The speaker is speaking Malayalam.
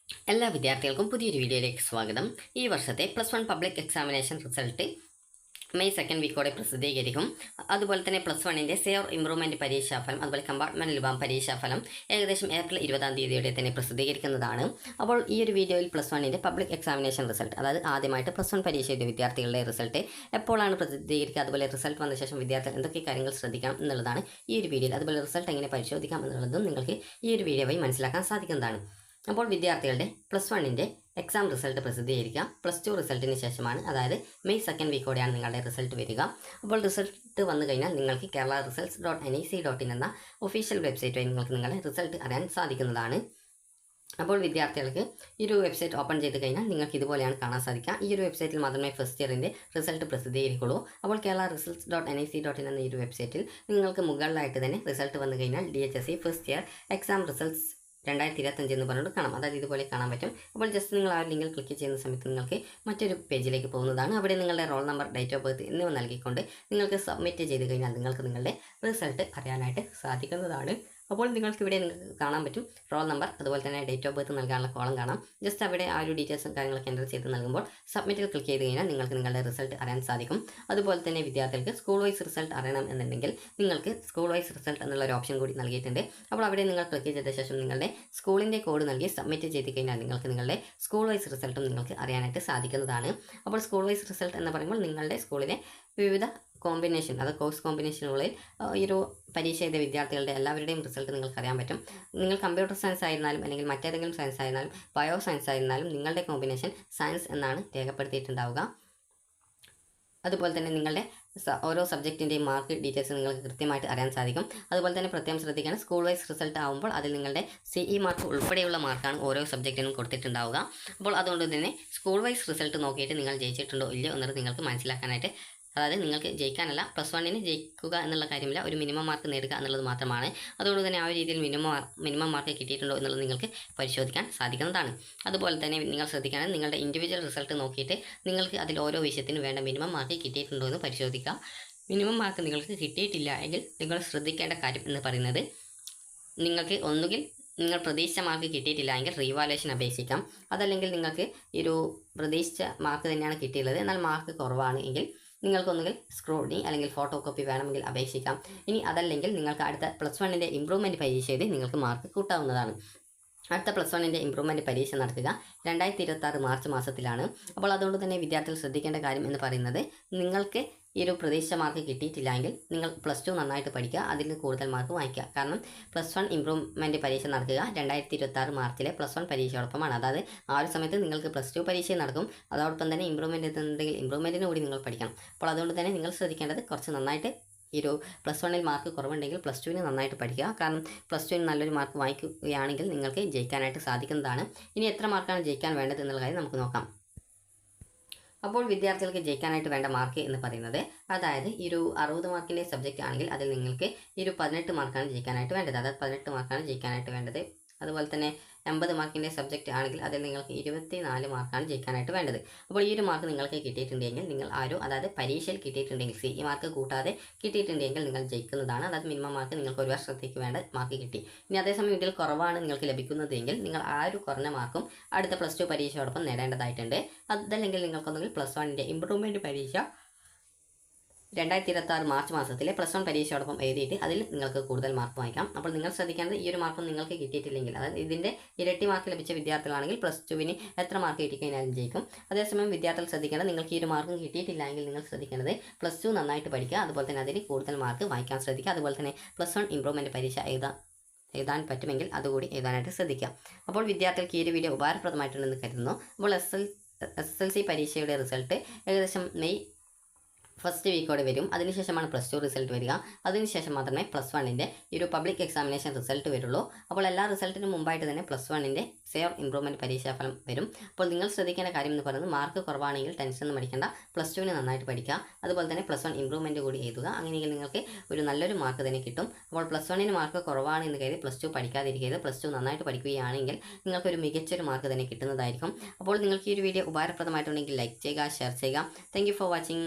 എല്ലാ വിദ്യാർത്ഥികൾക്കും പുതിയൊരു വീഡിയോയിലേക്ക് സ്വാഗതം. ഈ വർഷത്തെ +1 public examination result May 2nd വീക്കോടെ പ്രസിദ്ധീകരിക്കും. അതുപോലെ തന്നെ +1ൻ്റെ സെയർ ഇംപ്രൂവ്മെൻറ്റ് പരീക്ഷാഫലം, അതുപോലെ കമ്പാർട്ട്മെൻറ്റൽ വിഭാഗം പരീക്ഷാഫലം ഏകദേശം ഏപ്രിൽ 20-ാം തീയതിയോടെ തന്നെ പ്രസിദ്ധീകരിക്കുന്നതാണ്. അപ്പോൾ ഈ ഒരു വീഡിയോയിൽ +1ൻ്റെ പബ്ലിക് എക്സാമിനേഷൻ റിസൾട്ട്, അതായത് ആദ്യമായിട്ട് +1 പരീക്ഷ എഴുതിയ വിദ്യാർത്ഥികളുടെ റിസൾട്ട് എപ്പോഴാണ് പ്രസിദ്ധീകരിക്കുക, അതുപോലെ റിസൾട്ട് വന്ന ശേഷം വിദ്യാർത്ഥികൾ എന്തൊക്കെ കാര്യങ്ങൾ ശ്രദ്ധിക്കണം എന്നുള്ളതാണ് ഈ ഒരു വീഡിയോയിൽ. അതുപോലെ റിസൾട്ട് എങ്ങനെ പരിശോധിക്കാം എന്നുള്ളതും നിങ്ങൾക്ക് ഈ ഒരു വീഡിയോ വഴി മനസ്സിലാക്കാൻ സാധിക്കുന്നതാണ്. അപ്പോൾ വിദ്യാർത്ഥികളുടെ +1ൻ്റെ എക്സാം റിസൾട്ട് പ്രസിദ്ധീകരിക്കുക +2 റിസൾട്ടിന് ശേഷമാണ്, അതായത് മെയ് 2nd വീക്കോടെയാണ് നിങ്ങളുടെ റിസൾട്ട് വരിക. അപ്പോൾ റിസൾട്ട് വന്നു കഴിഞ്ഞാൽ നിങ്ങൾക്ക് kerala-results.nic.in എന്ന ഒഫീഷ്യൽ വെബ്സൈറ്റ് വഴി നിങ്ങൾക്ക് നിങ്ങളുടെ റിസൾട്ട് അറിയാൻ സാധിക്കുന്നതാണ്. അപ്പോൾ വിദ്യാർത്ഥികൾക്ക് ഈ ഒരു വെബ്സൈറ്റ് ഓപ്പൺ ചെയ്ത് കഴിഞ്ഞാൽ നിങ്ങൾക്ക് ഇതുപോലെയാണ് കാണാൻ സാധിക്കുക. ഈ ഒരു വെബ്സൈറ്റിൽ മാത്രമേ ഫസ്റ്റ് ഇയറിൻ്റെ റിസൾട്ട് പ്രസിദ്ധീകരിക്കുള്ളൂ. അപ്പോൾ kerala-results.nic.in എന്ന ഈ ഒരു വെബ്സൈറ്റിൽ നിങ്ങൾക്ക് മുകളിലായിട്ട് തന്നെ റിസൾട്ട് വന്നു കഴിഞ്ഞാൽ DHSC first year exam results 2025 എന്ന് പറഞ്ഞിട്ട് കാണാം. അതായത് ഇതുപോലെ കാണാൻ പറ്റും. അപ്പോൾ ജസ്റ്റ് നിങ്ങൾ ആ ലിങ്കിൽ ക്ലിക്ക് ചെയ്യുന്ന സമയത്ത് നിങ്ങൾക്ക് മറ്റൊരു പേജിലേക്ക് പോകുന്നതാണ്. അവിടെ നിങ്ങളുടെ roll number, date of birth എന്നിവ നൽകിക്കൊണ്ട് നിങ്ങൾക്ക് സബ്മിറ്റ് ചെയ്ത് കഴിഞ്ഞാൽ നിങ്ങൾക്ക് നിങ്ങളുടെ റിസൾട്ട് അറിയാനായിട്ട് സാധിക്കുന്നതാണ്. അപ്പോൾ ഇവിടെ നിങ്ങൾക്ക് കാണാൻ പറ്റും റോൾ നമ്പർ, അതുപോലെ തന്നെ ഡേറ്റ് ഓഫ് ബർത്ത് നൽകാനുള്ള കോളം കാണാം. ജസ്റ്റ് അവിടെ ആ ഒരു ഡീറ്റെയിൽസും കാര്യങ്ങളൊക്കെ എൻ്റർ ചെയ്ത് നൽകുമ്പോൾ സബ്മിറ്റിൽ ക്ലിക്ക് ചെയ്ത് കഴിഞ്ഞാൽ നിങ്ങൾക്ക് നിങ്ങളുടെ റിസൾട്ട് അറിയാൻ സാധിക്കും. അതുപോലെ തന്നെ വിദ്യാർത്ഥികൾക്ക് സ്കൂൾ വൈസ് റിസൾട്ട് അറിയണം എന്നുണ്ടെങ്കിൽ നിങ്ങൾക്ക് സ്കൂൾ വൈസ് റിസൾട്ട് എന്നുള്ള ഒരു ഓപ്ഷൻ കൂടി നൽകിയിട്ടുണ്ട്. അപ്പോൾ അവിടെ നിങ്ങൾ ക്ലിക്ക് ചെയ്ത ശേഷം നിങ്ങളുടെ സ്കൂളിൻ്റെ കോഡ് നൽകി സബ്മിറ്റ് ചെയ്ത് കഴിഞ്ഞാൽ നിങ്ങൾക്ക് നിങ്ങളുടെ സ്കൂൾ വൈസ് റിസൾട്ടും നിങ്ങൾക്ക് അറിയാനായിട്ട് സാധിക്കുന്നതാണ്. അപ്പോൾ സ്കൂൾ വൈസ് റിസൾട്ട് എന്ന് പറയുമ്പോൾ നിങ്ങളുടെ സ്കൂളിലെ വിവിധ കോമ്പിനേഷൻ, അത് കോഴ്സ് കോമ്പിനേഷനുകളിൽ ഈ ഒരു പരീക്ഷ എഴുതിയ വിദ്യാർത്ഥികളുടെ എല്ലാവരുടെയും റിസൾട്ട് നിങ്ങൾക്ക് അറിയാൻ പറ്റും. നിങ്ങൾ കമ്പ്യൂട്ടർ സയൻസ് ആയിരുന്നാലും അല്ലെങ്കിൽ മറ്റേതെങ്കിലും സയൻസ് ആയിരുന്നാലും ബയോ സയൻസ് ആയിരുന്നാലും നിങ്ങളുടെ കോമ്പിനേഷൻ സയൻസ് എന്നാണ് രേഖപ്പെടുത്തിയിട്ടുണ്ടാവുക. അതുപോലെ തന്നെ നിങ്ങളുടെ ഓരോ സബ്ജക്റ്റിൻ്റെയും മാർക്ക് ഡീറ്റെയിൽസ് നിങ്ങൾക്ക് കൃത്യമായിട്ട് അറിയാൻ സാധിക്കും. അതുപോലെ തന്നെ പ്രത്യേകം ശ്രദ്ധിക്കണം, സ്കൂൾ വൈസ് റിസൾട്ട് ആകുമ്പോൾ അതിൽ നിങ്ങളുടെ CE മാർക്ക് ഉൾപ്പെടെയുള്ള മാർക്കാണ് ഓരോ സബ്ജക്റ്റിനും കൊടുത്തിട്ടുണ്ടാവുക. അപ്പോൾ അതുകൊണ്ട് തന്നെ സ്കൂൾ വൈസ് റിസൾട്ട് നോക്കിയിട്ട് നിങ്ങൾ ജയിച്ചിട്ടുണ്ടോ ഇല്ലയോ എന്നത് നിങ്ങൾക്ക് മനസ്സിലാക്കാനായിട്ട്, അതായത് നിങ്ങൾക്ക് ജയിക്കാനല്ല, +1ന് ജയിക്കുക എന്നുള്ള കാര്യമില്ല, ഒരു മിനിമം മാർക്ക് നേടുക എന്നുള്ളത് മാത്രമാണ്. അതുകൊണ്ട് തന്നെ ആ ഒരു രീതിയിൽ മിനിമം മാർക്ക് കിട്ടിയിട്ടുണ്ടോ എന്നുള്ളത് നിങ്ങൾക്ക് പരിശോധിക്കാൻ സാധിക്കുന്നതാണ്. അതുപോലെ തന്നെ നിങ്ങൾ ശ്രദ്ധിക്കണം, നിങ്ങളുടെ ഇൻഡിവിജ്വൽ റിസൾട്ട് നോക്കിയിട്ട് നിങ്ങൾക്ക് അതിൽ ഓരോ വിഷയത്തിനും വേണ്ട മിനിമം മാർക്ക് കിട്ടിയിട്ടുണ്ടോ എന്ന് പരിശോധിക്കുക. മിനിമം മാർക്ക് നിങ്ങൾക്ക് കിട്ടിയിട്ടില്ല എങ്കിൽ നിങ്ങൾ ശ്രദ്ധിക്കേണ്ട കാര്യം എന്ന് പറയുന്നത്, നിങ്ങൾക്ക് ഒന്നുകിൽ നിങ്ങൾ പ്രതീക്ഷിച്ച മാർക്ക് കിട്ടിയിട്ടില്ല എങ്കിൽ റീവാലുവേഷൻ അപേക്ഷിക്കാം. അതല്ലെങ്കിൽ നിങ്ങൾക്ക് ഈ ഒരു പ്രതീക്ഷിച്ച മാർക്ക് തന്നെയാണ് കിട്ടിയുള്ളത് എന്നാൽ മാർക്ക് കുറവാണ് എങ്കിൽ നിങ്ങൾക്കൊന്നുകിൽ സ്ക്രൂട്ടിനി അല്ലെങ്കിൽ ഫോട്ടോ കോപ്പി വേണമെങ്കിൽ അപേക്ഷിക്കാം. ഇനി അതല്ലെങ്കിൽ നിങ്ങൾക്ക് അടുത്ത +1ൻ്റെ ഇംപ്രൂവ്മെൻറ്റ് പരീക്ഷ എഴുതി നിങ്ങൾക്ക് മാർക്ക് കൂട്ടാവുന്നതാണ്. അടുത്ത +1ൻ്റെ ഇംപ്രൂവ്മെൻറ്റ് പരീക്ഷ നടക്കുക 2026 മാർച്ച് മാസത്തിലാണ്. അപ്പോൾ അതുകൊണ്ട് തന്നെ വിദ്യാർത്ഥികൾ ശ്രദ്ധിക്കേണ്ട കാര്യം എന്ന് പറയുന്നത്, നിങ്ങൾക്ക് ഈ ഒരു പ്രതീക്ഷിച്ച മാർക്ക് കിട്ടിയിട്ടില്ലെങ്കിൽ നിങ്ങൾ +2 നന്നായിട്ട് പഠിക്കുക, അതിൽ കൂടുതൽ മാർക്ക് വാങ്ങിക്കുക. കാരണം +1 ഇംപ്രൂവ്മെൻറ്റ് പരീക്ഷ നടക്കുക 2026 മാർച്ചിലെ +1 പരീക്ഷയോടൊപ്പമാണ്. അതായത് ആ ഒരു സമയത്ത് നിങ്ങൾക്ക് +2 പരീക്ഷ നടക്കും, അതോടൊപ്പം തന്നെ ഇംപ്രൂവ്മെൻറ്റ് എത്തുന്നുണ്ടെങ്കിൽ ഇംപ്രൂവ്മെൻറ്റിന് കൂടി നിങ്ങൾ പഠിക്കണം. അപ്പോൾ അതുകൊണ്ട് തന്നെ നിങ്ങൾ ശ്രദ്ധിക്കേണ്ടത് കുറച്ച് നന്നായിട്ട് ഈ ഒരു +1ൽ മാർക്ക് കുറവുണ്ടെങ്കിൽ +2ന് നന്നായിട്ട് പഠിക്കുക. കാരണം +2ന് നല്ലൊരു മാർക്ക് വാങ്ങിക്കുകയാണെങ്കിൽ നിങ്ങൾക്ക് ജയിക്കാനായിട്ട് സാധിക്കുന്നതാണ്. ഇനി എത്ര മാർക്കാണ് ജയിക്കാൻ വേണ്ടത് എന്നുള്ള കാര്യം നമുക്ക് നോക്കാം. അപ്പോൾ വിദ്യാർത്ഥികൾക്ക് ജയിക്കാനായിട്ട് വേണ്ട മാർക്ക് എന്ന് പറയുന്നത്, അതായത് ഈ ഒരു 60 മാർക്കിൻ്റെ സബ്ജക്റ്റ് ആണെങ്കിൽ അതിൽ നിങ്ങൾക്ക് ഈ ഒരു 18 മാർക്കാണ് ജയിക്കാനായിട്ട് വേണ്ടത്, അതായത് 18 മാർക്കാണ് ജയിക്കാനായിട്ട് വേണ്ടത്. അതുപോലെ തന്നെ 80 മാർക്കിൻ്റെ സബ്ജക്റ്റ് ആണെങ്കിൽ അതിൽ നിങ്ങൾക്ക് 24 മാർക്കാണ് ജയിക്കാനായിട്ട് വേണ്ടത്. അപ്പോൾ ഈ ഒരു മാർക്ക് നിങ്ങൾക്ക് കിട്ടിയിട്ടുണ്ടെങ്കിൽ നിങ്ങൾ അതായത് പരീക്ഷയിൽ കിട്ടിയിട്ടുണ്ടെങ്കിൽ CE മാർക്ക് കൂട്ടാതെ കിട്ടിയിട്ടുണ്ടെങ്കിൽ നിങ്ങൾ ജയിക്കുന്നതാണ്. അതായത് മിനിമം മാർക്ക് നിങ്ങൾക്ക് ഒരു വർഷത്തേക്ക് വേണ്ട മാർക്ക് കിട്ടി. ഇനി അതേസമയം ഇതിൽ കുറവാണ് നിങ്ങൾക്ക് ലഭിക്കുന്നതെങ്കിൽ നിങ്ങൾ ആ ഒരു കുറഞ്ഞ മാർക്കും അടുത്ത +2 പരീക്ഷയോടൊപ്പം നേടേണ്ടതായിട്ടുണ്ട്. അതല്ലെങ്കിൽ നിങ്ങൾക്കൊന്നുകിൽ +1ൻ്റെ ഇംപ്രൂവ്മെൻറ്റ് പരീക്ഷ 2026 മാർച്ച് മാസത്തിലെ +1 പരീക്ഷയോടൊപ്പം എഴുതിയിട്ട് അതിൽ നിങ്ങൾക്ക് കൂടുതൽ മാർക്ക് വാങ്ങിക്കാം. അപ്പോൾ നിങ്ങൾ ശ്രദ്ധിക്കേണ്ടത്, ഈ ഒരു മാർക്കും നിങ്ങൾക്ക് കിട്ടിയിട്ടില്ലെങ്കിൽ, അതായത് ഇതിൻ്റെ ഇരട്ടി മാർക്ക് ലഭിച്ച വിദ്യാർത്ഥികളാണെങ്കിൽ +2ന് എത്ര മാർക്ക് കിട്ടിക്കഴിഞ്ഞാലും ജയിക്കും. അതേസമയം വിദ്യാർത്ഥികൾ ശ്രദ്ധിക്കേണ്ടത്, നിങ്ങൾക്ക് ഈ ഒരു മാർക്കും കിട്ടിയിട്ടില്ല എങ്കിൽ നിങ്ങൾ ശ്രദ്ധിക്കേണ്ടത് +2 നന്നായിട്ട് പഠിക്കുക, അതുപോലെ തന്നെ അതിന് കൂടുതൽ മാർക്ക് വാങ്ങിക്കാൻ ശ്രദ്ധിക്കുക. അതുപോലെ തന്നെ +1 ഇംപ്രൂവ്മെൻറ്റ് പരീക്ഷ എഴുതാൻ പറ്റുമെങ്കിൽ അതുകൂടി എഴുതാനായിട്ട് ശ്രദ്ധിക്കുക. അപ്പോൾ വിദ്യാർത്ഥികൾക്ക് ഈ ഒരു വീഡിയോ ഉപകാരപ്രദമായിട്ടുണ്ടെന്ന് കരുതുന്നു. അപ്പോൾ SSLC പരീക്ഷയുടെ റിസൾട്ട് ഏകദേശം മെയ് 1st വീക്കോടെ വരും. അതിനുശേഷമാണ് +2 റിസൾട്ട് വരിക. അതിനുശേഷം മാത്രമേ +1ൻ്റെ ഈ ഒരു പബ്ലിക് എക്സാമിനേഷൻ റിസൾട്ട് വരുള്ളൂ. അപ്പോൾ എല്ലാ റിസൾട്ടിനും മുമ്പായിട്ട് തന്നെ +1ൻ്റെ സെയർ ഇംപ്രൂവ്മെൻറ്റ് പരീക്ഷാഫലം വരും. അപ്പോൾ നിങ്ങൾ ശ്രദ്ധിക്കേണ്ട കാര്യം എന്ന് പറയുന്നത്, മാർക്ക് കുറവാണെങ്കിൽ ടെൻഷൻ ഒന്നും പഠിക്കേണ്ട, +2ന് നന്നായിട്ട് പഠിക്കുക. അതുപോലെ തന്നെ +1 ഇംപ്രൂവ്മെൻറ്റ് കൂടി എഴുതുക. അങ്ങനെയെങ്കിൽ നിങ്ങൾക്ക് ഒരു നല്ലൊരു മാർക്ക് തന്നെ കിട്ടും. അപ്പോൾ +1ന് മാർക്ക് കുറവാണ് എന്ന് കരുതി +2 പഠിക്കാതിരിക്കരുത്. +2 നന്നായിട്ട് പഠിക്കുകയാണെങ്കിൽ നിങ്ങൾക്കൊരു മികച്ചൊരു മാർക്ക് തന്നെ കിട്ടുന്നതായിരിക്കും. അപ്പോൾ നിങ്ങൾക്ക് ഈ ഒരു വീഡിയോ ഉപകാരപ്രദമായിട്ടുണ്ടെങ്കിൽ ലൈക്ക് ചെയ്യുക, ഷെയർ ചെയ്യുക. Thank you for watching.